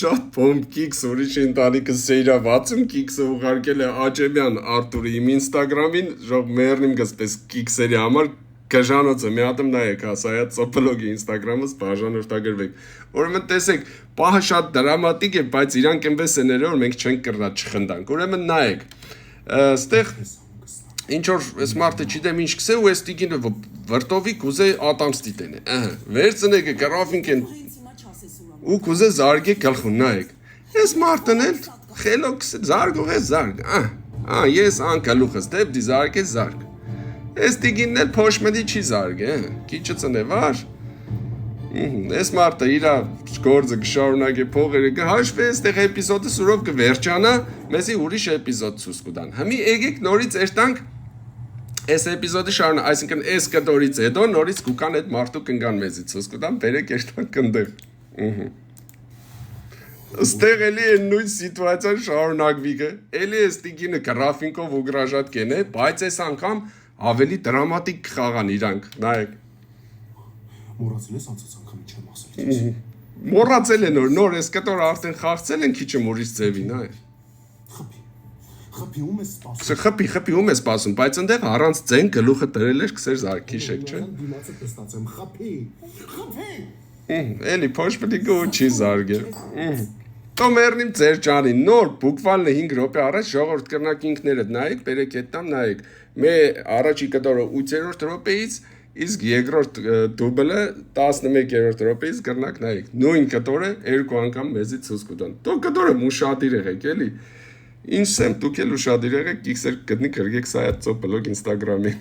շատ բոմբ կիքս ուրիշի ընտանիքը սեյրավացում կիքսը ուղարկել է Աճեմյան Արտուրի իմ ինստագրամին ժող մերնիմ գսպես կիքսերի համար գժանոցը մի հատում նայեք հասայա ծոպլոգի ինստագրամս բաժանորդագրվեք ուրեմն տեսեք պահը շատ դրամատիկ է բայց իրանք այնպես են երևում որ մենք չենք կռնա չխնդանք ուրեմն նայեք ստեղ ինչ որ այս մարդը չիտեմ ինչ կսե ու այս տիկինը վրտովի կուզե ատամստի տենե ըհը վերցնեք գրաֆինք են ու կուզե զարգե գլխուն նայեք այս մարդն էլ խելոք զարգող է զարգ ես անկալուխս դեպ զարգե զարգ այս տիկինն էլ փոշմենի չի զարգե քիչը ծնեվար այս մարդը իր գործը կշարունակի փողերը կհաշվի այստեղ էպիզոդը սուրով կվերջանա մեզի ուրիշ էպիզոդ ցույց կտան հիմի եկեք նորից երտանք այս էպիզոդը շարունա այսինքն այս կտորից հետո նորից կուկան այդ մարդու կնգան մեզի ցույց կտան բերեք երտանք կնդեղ Ստեղ էլի է նույն սիտուացիան շարունակվի գը էլի է ստիկինը գրաֆինկով ու գրաժատ կենե բայց այս անգամ ավելի դրամատիկ խաղան իրանք նայեք Մոռացել ես անցած անգամ ինչ եմ ասել Մոռացել են նոր այս կտոր արդեն խաղցել են քիչ ուրիշ ձևի նայ Խփի ում ես սպասում Խփի ում ես սպասում բայց այնտեղ առանց ձեն գլուխը դրել էր կսեր զարկի շեք չէ Դիմացը տեստացեմ խփի Էլի փոշպտիկը ու չի զարգել Տոմերնիմ ձեր ջանին նոր բուկվալը 5 րոպե առաջ ժողովուրդ կրնակ ինքներդ նայեք բերեք այդտամ նայեք մե առաջի կտորը 8-րդ րոպեից իսկ երկրորդ դուբլը 11-րդ րոպեից կրնակ նայեք նույն կտորը երկու անգամ մեզի ցույց կտան դու կտորը մուշադիր եղեք էլի ինչ սեմ դուք էլ ուշադիր եղեք իքսեր գտնի կրգեք սա ծոպլոգ ինստագրամի